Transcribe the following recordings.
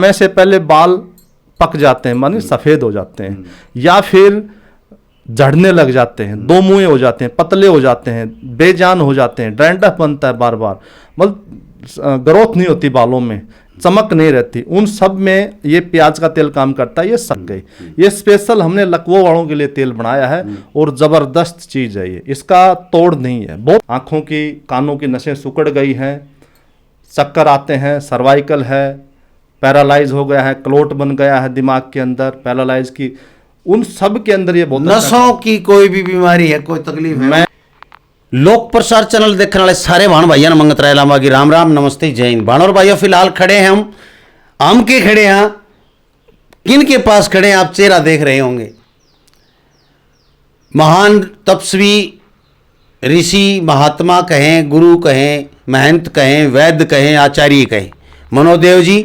समय से पहले बाल पक जाते हैं, माने सफेद हो जाते हैं, या फिर झड़ने लग जाते हैं, दो मुंहे हो जाते हैं, पतले हो जाते हैं, बेजान हो जाते हैं, डैंड्रफ बनता है बार बार, मतलब ग्रोथ नहीं होती बालों में, चमक नहीं रहती, उन सब में ये प्याज का तेल काम करता है। ये सक गई, ये स्पेशल हमने लकवों वालों के लिए तेल बनाया है और ज़बरदस्त चीज़ है ये, इसका तोड़ नहीं है। बहुत आँखों की कानों की नसें सिकुड़ गई हैं, चक्कर आते हैं, सर्वाइकल है, पैरालाइज हो गया है, क्लोट बन गया है दिमाग के अंदर, पैरालाइज की, उन सब के अंदर ये बहुत नसों की कोई भी बीमारी है, कोई तकलीफ है। मैं लोक प्रसार चैनल देखने वाले सारे भाण भाइयों मंगत राय लामा की राम राम नमस्ते जय हिंद। भाण और भाइयों फिलहाल खड़े हैं हम आम के खड़े हैं, किन के पास खड़े हैं आप चेहरा देख रहे होंगे। महान तपस्वी ऋषि महात्मा कहें, गुरु कहें, महंत कहें, वैद्य कहें, आचार्य कहें, मनोदेव जी,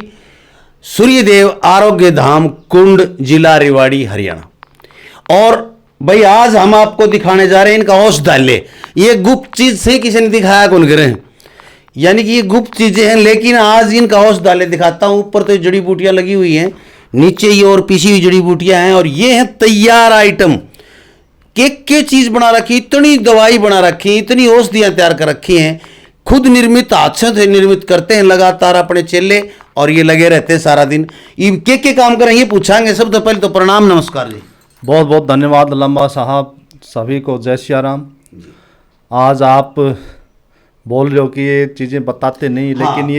सूर्यदेव आरोग्य धाम कुंड, जिला रेवाड़ी हरियाणा। और भाई आज हम आपको दिखाने जा रहे हैं इनका औषधालय। ये गुप्त चीज से किसी ने दिखाया कौन करे, यानी कि ये गुप्त चीजें हैं, लेकिन आज इनका औषधालय दिखाता हूं। ऊपर तो जड़ी बूटियां लगी हुई हैं, नीचे ये और पीसी हुई जड़ी बूटियां हैं, और ये हैं तैयार आइटम। के चीज बना रखी, इतनी दवाई बना रखी, इतनी औषधियां तैयार कर रखी हैं, खुद निर्मित, हाथ से निर्मित करते हैं लगातार अपने चेले, और ये लगे रहते हैं सारा दिन। ये के काम करें ये पूछांगे। सबसे पहले तो प्रणाम, नमस्कार जी। बहुत बहुत धन्यवाद लंबा साहब, सभी को जय सिया राम। आज आप बोल रहे हो कि ये चीज़ें बताते नहीं, लेकिन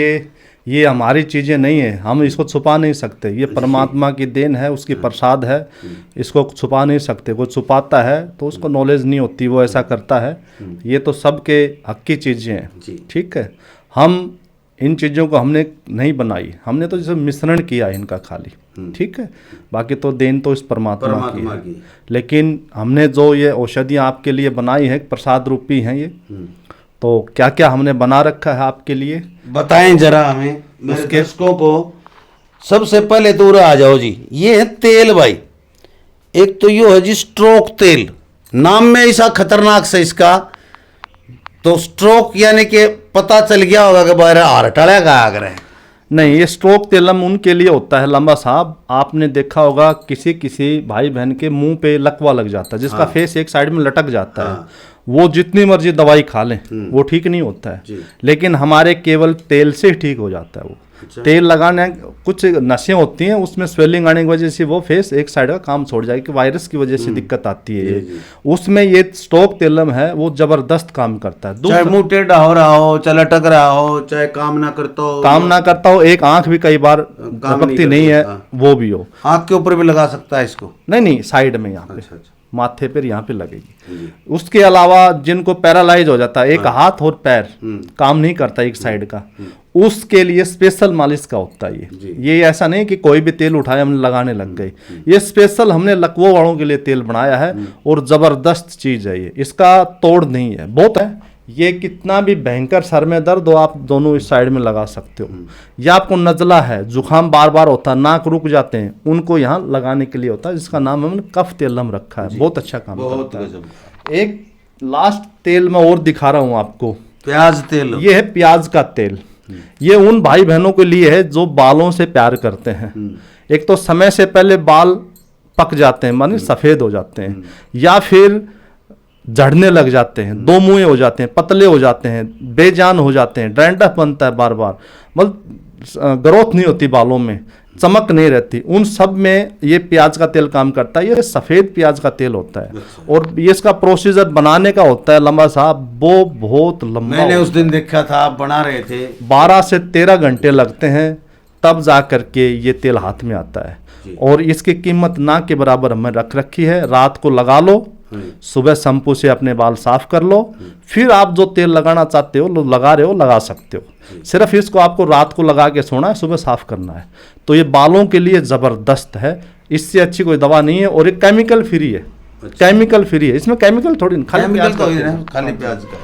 ये हमारी चीज़ें नहीं है, हम इसको छुपा नहीं सकते। ये परमात्मा की देन है, उसकी प्रसाद है, इसको छुपा नहीं सकते। कोई छुपाता है तो उसको नॉलेज नहीं होती, वो ऐसा करता है। ये तो सबके हक की चीज़ें हैं, ठीक है। हम इन चीज़ों को हमने नहीं बनाई, हमने तो जैसे मिश्रण किया इनका खाली, ठीक है। बाकी तो देन तो इस परमात्मा की है। लेकिन हमने जो ये औषधियाँ आपके लिए बनाई है, प्रसाद रूपी हैं ये, तो क्या क्या हमने बना रखा है आपके लिए बताएं जरा हमें, मेरे दर्शकों को। सबसे पहले तो आ जाओ जी, ये है तेल भाई। एक तो ये है जी स्ट्रोक तेल, नाम में ऐसा खतरनाक से इसका, तो स्ट्रोक यानी कि पता चल गया होगा कि बाहर हार टड़ा का आग रहे। नहीं, ये स्ट्रोक तेलम उनके लिए होता है लंबा साहब। आपने देखा होगा किसी किसी भाई बहन के मुंह पे लकवा लग जाता है, जिसका फेस एक साइड में लटक जाता है। वो जितनी मर्जी दवाई खा लें वो ठीक नहीं होता है, लेकिन हमारे केवल तेल से ठीक हो जाता है। वो तेल लगाने कुछ नसें होती हैं, उसमें स्वेलिंग आने की वजह से वो फेस एक साइड का काम छोड़ जाएगी, वायरस की वजह से दिक्कत आती है ये। उसमें ये स्ट्रोक तेलम है, वो जबरदस्त काम करता है। चाहे मुंह टेढ़ा हो रहा हो, चाहे लटक रहा हो, चाहे काम ना करता हो, एक आंख भी कई बार झपकती नहीं है, वो भी हो। आंख के ऊपर भी लगा सकता है इसको? नहीं, साइड में यहाँ पे, माथे पर यहाँ पे लगेगी। उसके अलावा जिनको पैरालाइज हो जाता है, एक हाथ और पैर काम नहीं करता एक साइड का, उसके लिए स्पेशल मालिश का होता है ये ऐसा नहीं कि कोई भी तेल उठाए हमने लगाने लग गए। ये स्पेशल हमने लकवों वालों के लिए तेल बनाया है और जबरदस्त चीज है ये, इसका तोड़ नहीं है, बहुत है। ये कितना भी भयंकर सर में दर्द हो, आप दोनों इस साइड में लगा सकते हो। या आपको नजला है, जुकाम बार बार होता है, नाक रुक जाते हैं, उनको यहाँ लगाने के लिए होता है, जिसका नाम हमने कफ तेलम रखा है। बहुत अच्छा काम करता है। एक लास्ट तेल मैं और दिखा रहा हूँ आपको, प्याज तेल। ये है प्याज का तेल। ये उन भाई बहनों के लिए है जो बालों से प्यार करते हैं। एक तो समय से पहले बाल पक जाते हैं, माने सफेद हो जाते हैं, या फिर झड़ने लग जाते हैं, दो मुंहे हो जाते हैं, पतले हो जाते हैं, बेजान हो जाते हैं, डैंड्रफ बनता है बार बार, मतलब ग्रोथ नहीं होती बालों में, चमक नहीं रहती, उन सब में ये प्याज का तेल काम करता है। ये सफ़ेद प्याज का तेल होता है, और ये इसका प्रोसीजर बनाने का होता है लंबा साहब, वो बहुत लंबा। मैंने उस दिन देखा था आप बना रहे थे, 12 से 13 घंटे लगते हैं, तब जा करके ये तेल हाथ में आता है। और इसकी कीमत ना के बराबर हमें रख रखी है। रात को लगा लो, सुबह शैम्पू से अपने बाल साफ कर लो, फिर आप जो तेल लगाना चाहते हो, लगा रहे हो, लगा सकते हो। सिर्फ इसको आपको रात को लगा के सोना है, सुबह साफ करना है। तो ये बालों के लिए ज़बरदस्त है, इससे अच्छी कोई दवा नहीं है, और ये केमिकल फ्री है। केमिकल फ्री है, इसमें केमिकल थोड़ी, खाली प्याज का।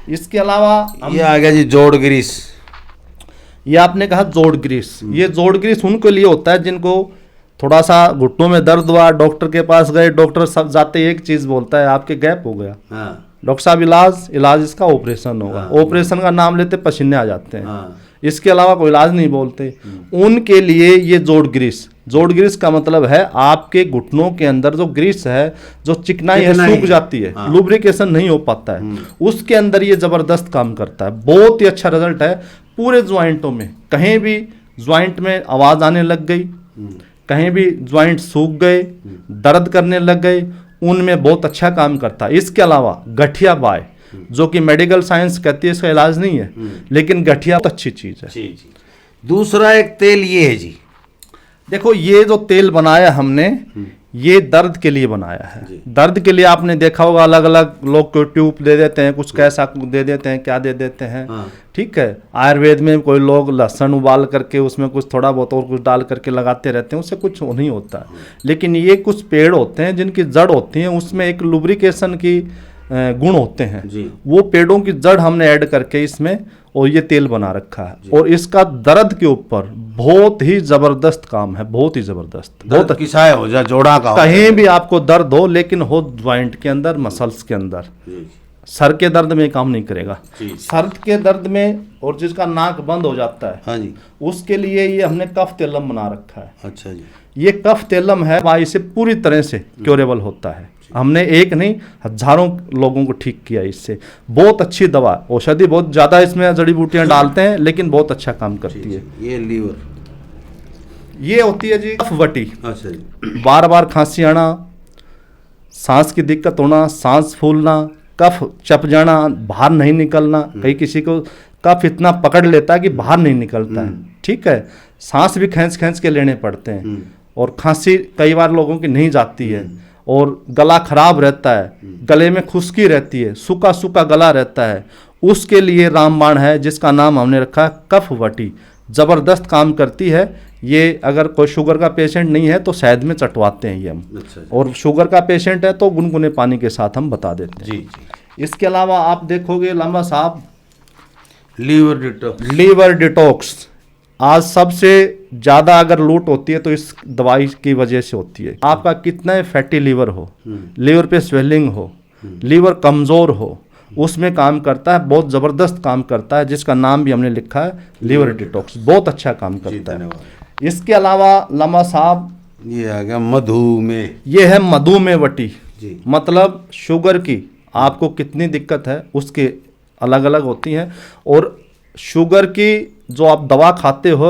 इसके अलावा ये आ गया जी जोड़ ग्रीस। ये आपने कहा जोड़ ग्रीस, ये जोड़ ग्रीस उनके लिए होता है जिनको थोड़ा सा घुटनों में दर्द हुआ, डॉक्टर के पास गए, डॉक्टर सब जाते एक चीज बोलता है, आपके गैप हो गया, डॉक्टर साहब इलाज इसका ऑपरेशन होगा। ऑपरेशन का नाम लेते पसीने आ जाते हैं, इसके अलावा कोई इलाज नहीं बोलते। उनके लिए ये जोड़ ग्रीस का मतलब है आपके घुटनों के अंदर जो ग्रीस है, जो चिकनाई है, सूख जाती है, लुब्रिकेशन नहीं हो पाता है, उसके अंदर ये जबरदस्त काम करता है। बहुत ही अच्छा रिजल्ट है पूरे ज्वाइंटों में। कहीं भी ज्वाइंट में आवाज आने लग गई, कहीं भी ज्वाइंट सूख गए, दर्द करने लग गए, उनमें बहुत अच्छा काम करता है। इसके अलावा गठिया बाय, जो कि मेडिकल साइंस कहती है इसका इलाज नहीं है, लेकिन गठिया तो अच्छी चीज है। जी। दूसरा एक तेल ये है जी, देखो ये जो तेल बनाया हमने, ये दर्द के लिए बनाया है। दर्द के लिए आपने देखा होगा अलग अलग लोग को ट्यूब दे देते हैं, कुछ कैसा दे देते हैं, क्या दे देते हैं। ठीक है, आयुर्वेद में कोई लोग लहसुन उबाल करके उसमें कुछ थोड़ा बहुत और कुछ डाल करके लगाते रहते हैं, उससे कुछ नहीं होता। लेकिन ये कुछ पेड़ होते हैं जिनकी जड़ होती है, उसमें एक लुब्रिकेशन की गुण होते हैं जी। वो पेड़ों की जड़ हमने ऐड करके इसमें और ये तेल बना रखा है, और इसका दर्द के ऊपर बहुत ही जबरदस्त काम है, बहुत ही जबरदस्त। बहुत किसा हो जा जोड़ा का, कहीं भी आपको दर्द हो, लेकिन हो ज्वाइंट के अंदर, मसल्स के अंदर। सर के दर्द में काम नहीं करेगा, सर के दर्द में, और जिसका नाक बंद हो जाता है, हाँ जी, उसके लिए ये हमने कफ तेलम बना रखा है। अच्छा जी, ये कफ तेलम है, वायु से पूरी तरह से क्योरेबल होता है। हमने एक नहीं हजारों लोगों को ठीक किया इससे। बहुत अच्छी दवा, औषधि बहुत ज्यादा इसमें जड़ी बूटियां डालते हैं, लेकिन बहुत अच्छा काम करती है। ये लीवर, ये होती है जी कफवटी। अच्छा जी, बार बार खांसी आना, सांस की दिक्कत होना, सांस फूलना, कफ चप जाना, बाहर नहीं निकलना। कई किसी को कफ इतना पकड़ लेता है कि बाहर नहीं निकलता है। ठीक है, सांस भी खींच खींच के लेने पड़ते हैं, और खांसी कई बार लोगों की नहीं जाती है, और गला खराब रहता है, गले में खुश्की रहती है, सूखा सूखा गला रहता है। उसके लिए रामबाण है, जिसका नाम हमने रखा है कफवटी। जबरदस्त काम करती है ये। अगर कोई शुगर का पेशेंट नहीं है तो शहद में चटवाते हैं ये हम। अच्छा। और शुगर का पेशेंट है तो गुनगुने पानी के साथ हम बता देते हैं जी। इसके अलावा आप देखोगे लांबा साहब, लीवर डिटॉक्स आज सबसे ज्यादा अगर लूट होती है तो इस दवाई की वजह से होती है। आपका कितना फैटी लीवर हो, लीवर पे स्वेलिंग हो, लीवर कमजोर हो, उसमें काम करता है, बहुत जबरदस्त काम करता है, जिसका नाम भी हमने लिखा है लीवर डिटॉक्स। बहुत अच्छा काम करता है। इसके अलावा लामा साहब, ये आ गया मधुमेह। ये है मधुमेहवटी, मतलब शुगर की आपको कितनी दिक्कत है उसके अलग अलग होती हैं। और शुगर की जो आप दवा खाते हो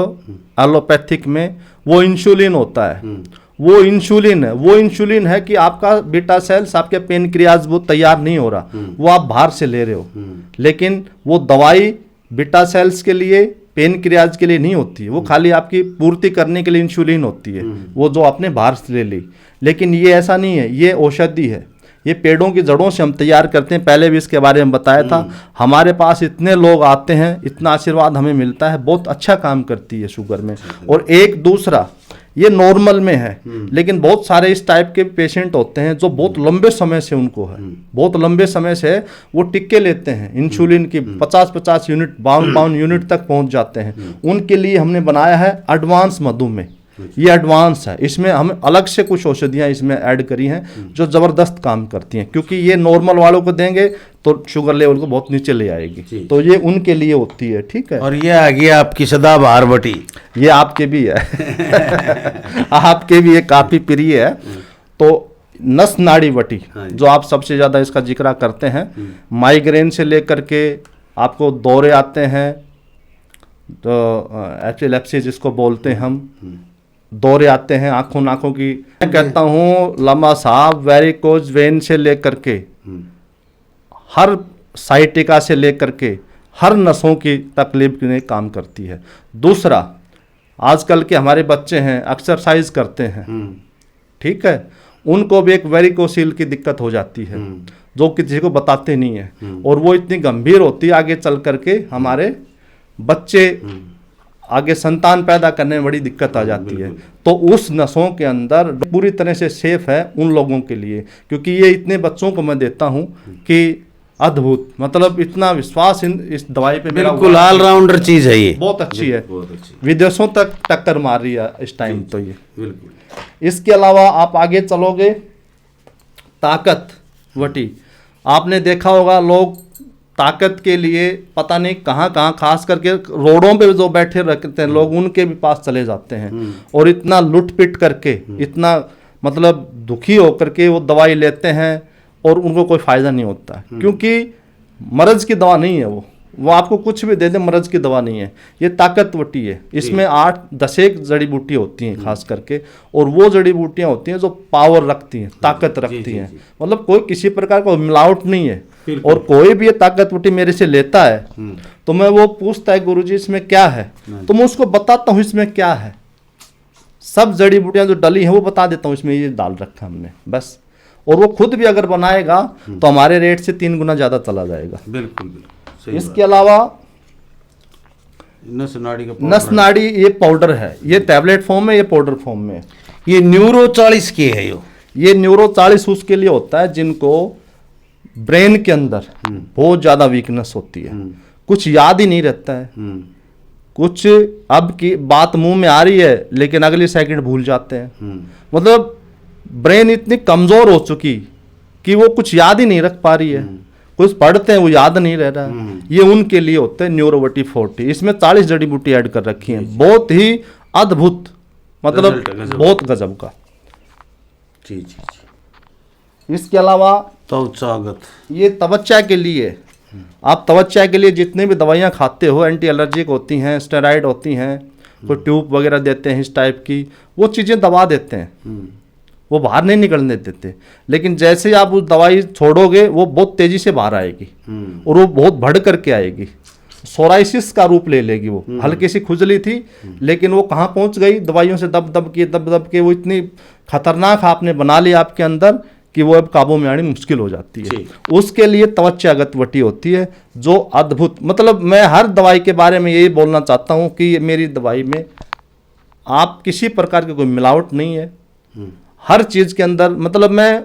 एलोपैथिक में, वो इंसुलिन होता है। वो इंसुलिन है कि आपका बीटा सेल्स, आपके पेनक्रियाज वो तैयार नहीं हो रहा, वो आप बाहर से ले रहे हो। लेकिन वो दवाई बीटा सेल्स के लिए, पेनक्रियाज के लिए नहीं होती है, वो खाली आपकी पूर्ति करने के लिए इंसुलिन होती है, वो जो आपने बाहर से ले ली। लेकिन ये ऐसा नहीं है, ये औषधि है, ये पेड़ों की जड़ों से हम तैयार करते हैं। पहले भी इसके बारे में बताया था। हमारे पास इतने लोग आते हैं, इतना आशीर्वाद हमें मिलता है, बहुत अच्छा काम करती है शुगर में। और एक दूसरा, ये नॉर्मल में है, लेकिन बहुत सारे इस टाइप के पेशेंट होते हैं जो बहुत लंबे समय से उनको है, बहुत लंबे समय से वो टिक्के लेते हैं इंसुलिन की 50-50 यूनिट, 52 यूनिट तक पहुंच जाते हैं। उनके लिए हमने बनाया है एडवांस मधुमेह। ये एडवांस है, इसमें हम अलग से कुछ औषधियां इसमें ऐड करी हैं जो जबरदस्त काम करती हैं, क्योंकि ये नॉर्मल वालों को देंगे तो शुगर लेवल को बहुत नीचे ले आएगी, तो ये उनके लिए होती है। ठीक है, और ये आ गया आपकी सदाबहार वटी, ये आपके भी है आपके भी ये काफी प्रिय है। तो नस नाड़ी वटी जो आप सबसे ज्यादा इसका जिक्र करते हैं, माइग्रेन से लेकर के आपको दौरे आते हैं, तो एपिलेप्सी जिसको बोलते हैं हम, दौरे आते हैं आंखों नाकों की। मैं कहता हूँ लामा साहब, वेरिकोज वेन से लेकर के हर साइटिका से लेकर के हर नसों की तकलीफ के लिए काम करती है। दूसरा, आजकल के हमारे बच्चे हैं एक्सरसाइज करते हैं, ठीक है, उनको भी एक वेरिकोसील की दिक्कत हो जाती है जो किसी को बताते नहीं है, और वो इतनी गंभीर होती है आगे चल करके हमारे बच्चे आगे संतान पैदा करने में बड़ी दिक्कत आ जाती है। तो उस नसों के अंदर पूरी तरह से सेफ है उन लोगों के लिए, क्योंकि ये इतने बच्चों को मैं देता हूँ कि अद्भुत, मतलब इतना विश्वास इस दवाई पे मेरा, बिल्कुल ऑलराउंडर चीज है ये, बहुत अच्छी है, विदेशों तक टक्कर मार रही है इस टाइम। तो ये बिल्कुल। इसके अलावा आप आगे चलोगे, ताकत वटी, आपने देखा होगा लोग ताकत के लिए पता नहीं कहाँ कहाँ, खास करके रोडों पे जो बैठे रहते हैं लोग, उनके भी पास चले जाते हैं और इतना लूट-पिट करके, इतना मतलब दुखी होकर के वो दवाई लेते हैं और उनको कोई फ़ायदा नहीं होता है, क्योंकि मर्ज़ की दवा नहीं है वो आपको कुछ भी दे दे, मर्ज़ की दवा नहीं है। ये ताकतवटी है, इसमें 8-10 एक जड़ी बूटी होती हैं खास करके, और वो जड़ी बूटियाँ होती हैं जो पावर रखती हैं, ताकत रखती हैं। मतलब कोई किसी प्रकार का मिलावट नहीं है, और कोई भी ये ताकतवटी मेरे से लेता है तो मैं वो पूछता है गुरुजी इसमें क्या है, तो मैं उसको बताता हूँ इसमें क्या है। सब जड़ी बूटियाँ जो डली हैं वो बता देता हूँ, इसमें ये डाल रखा हमने बस। और वो खुद भी अगर बनाएगा तो हमारे रेट से 3 गुना ज़्यादा चला जाएगा। बिल्कुल बिल्कुल। इसके अलावा नस नाड़ी का नस नाड़ी ये पाउडर है, ये टैबलेट फॉर्म में, ये पाउडर फॉर्म में। ये न्यूरो 40 के है ये न्यूरो 40 उसके लिए होता है जिनको ब्रेन के अंदर बहुत ज़्यादा वीकनेस होती है, कुछ याद ही नहीं रहता है, कुछ अब की बात मुंह में आ रही है लेकिन अगली सेकंड भूल जाते हैं। मतलब ब्रेन इतनी कमज़ोर हो चुकी कि वो कुछ याद ही नहीं रख पा रही है, कुछ पढ़ते हैं वो याद नहीं रह रहा। ये उनके लिए होते हैं न्यूरोवटी 40। इसमें 40 जड़ी बूटी ऐड कर रखी हैं, बहुत ही अद्भुत, मतलब बहुत गजब का। जी जी जी। इसके अलावा त्वचागत, ये त्वचा के लिए, आप त्वचा के लिए जितने भी दवाइयाँ खाते हो, एंटी एलर्जिक होती हैं, स्टेरॉइड होती हैं, कोई ट्यूब वगैरह देते हैं इस टाइप की, वो चीज़ें दबा देते हैं, वो बाहर नहीं निकलने देते। लेकिन जैसे आप उस दवाई छोड़ोगे वो बहुत तेज़ी से बाहर आएगी और वो बहुत बढ़ करके आएगी, सोराइसिस का रूप ले लेगी। वो हल्की सी खुजली थी लेकिन वो कहाँ पहुँच गई, दवाइयों से दब दब के वो इतनी खतरनाक आपने बना ली आपके अंदर कि वो अब काबू में आनी मुश्किल हो जाती है। उसके लिए त्वचागत वटी होती है जो अद्भुत, मतलब मैं हर दवाई के बारे में यही बोलना चाहता हूँ कि मेरी दवाई में आप किसी प्रकार की कोई मिलावट नहीं है, हर चीज़ के अंदर, मतलब मैं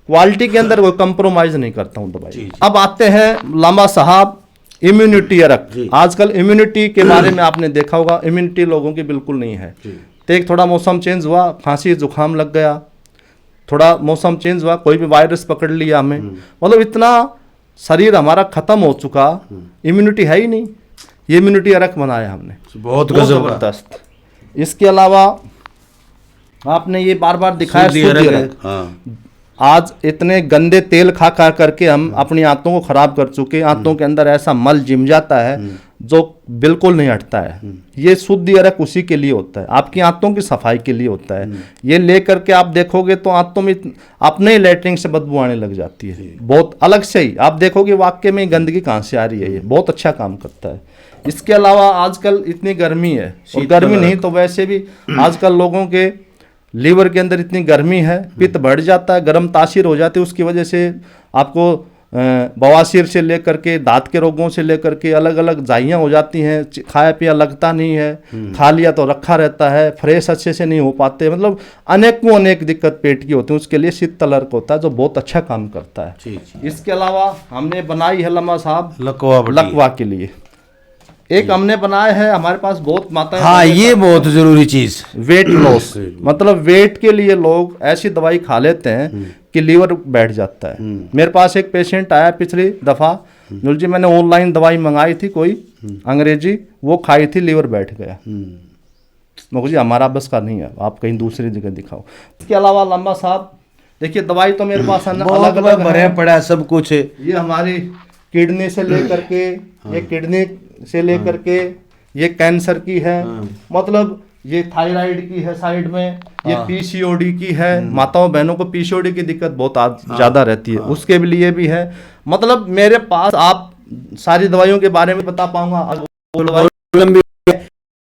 क्वालिटी के अंदर कोई कंप्रोमाइज़ नहीं करता हूँ दवाई। अब आते हैं लामा साहब इम्यूनिटी अरक। आजकल इम्यूनिटी के बारे में आपने देखा होगा, इम्यूनिटी लोगों की बिल्कुल नहीं है। तो एक थोड़ा मौसम चेंज हुआ, खांसी जुकाम लग गया, थोड़ा मौसम चेंज हुआ, कोई भी वायरस पकड़ लिया हमें, मतलब इतना शरीर हमारा ख़त्म हो चुका, इम्यूनिटी है ही नहीं। ये इम्यूनिटी अरक बनाया हमने, बहुत ज़बरदस्त। इसके अलावा आपने ये बार बार दिखाया शुद्ध अरक। आज इतने गंदे तेल खा खा करके हम अपनी आंतों को खराब कर चुके, आंतों के अंदर ऐसा मल जिम जाता है जो बिल्कुल नहीं हटता है। ये शुद्ध अरक उसी के लिए होता है, आपकी आंतों की सफाई के लिए होता है। ये ले करके आप देखोगे तो आंतों में अपने ही लैट्रिन से बदबू आने लग जाती है, बहुत अलग से ही। आप देखोगे वाकई में गंदगी कहाँ से आ रही है, ये बहुत अच्छा काम करता है। इसके अलावा आजकल इतनी गर्मी है, और गर्मी नहीं तो वैसे भी आजकल लोगों के लीवर के अंदर इतनी गर्मी है, पित्त बढ़ जाता है, गर्म तासीर हो जाती है, उसकी वजह से आपको बवासीर से लेकर के दांत के रोगों से लेकर के अलग अलग जाइयाँ हो जाती हैं, खाया पिया लगता नहीं है, खा लिया तो रखा रहता है, फ्रेश अच्छे से नहीं हो पाते, मतलब अनेकों अनेक दिक्कत पेट की होती है। उसके लिए शीतल अर्क होता है जो बहुत अच्छा काम करता है। इसके अलावा हमने बनाई है लम्मा साहब लकवा के लिए, एक हमने बनाया है, हमारे पास बहुत माताएं, हाँ ये बहुत जरूरी चीज, वेट लॉस, मतलब वेट के लिए लोग ऐसी दवाई खा लेते हैं कि लीवर बैठ जाता है। मेरे पास एक पेशेंट आया पिछली दफा, नुल जी मैंने ऑनलाइन दवाई मंगाई थी कोई अंग्रेजी, वो खाई थी, लीवर बैठ गया। जी हमारा बस का नहीं है, आप कहीं दूसरी जगह दिखाओ। इसके अलावा लम्बा साहब देखिए दवाई तो मेरे पास अलग अलग भरे पड़ा सब कुछ है। ये हमारी किडनी से लेकर के, ये किडनी से लेकर के ये कैंसर की है, मतलब ये थायराइड की है साइड में, ये पीसीओडी की है, माताओं बहनों को पीसीओडी की दिक्कत बहुत ज़्यादा रहती है, उसके लिए भी है। मतलब मेरे पास आप सारी दवाइयों के बारे में बता पाऊंगा,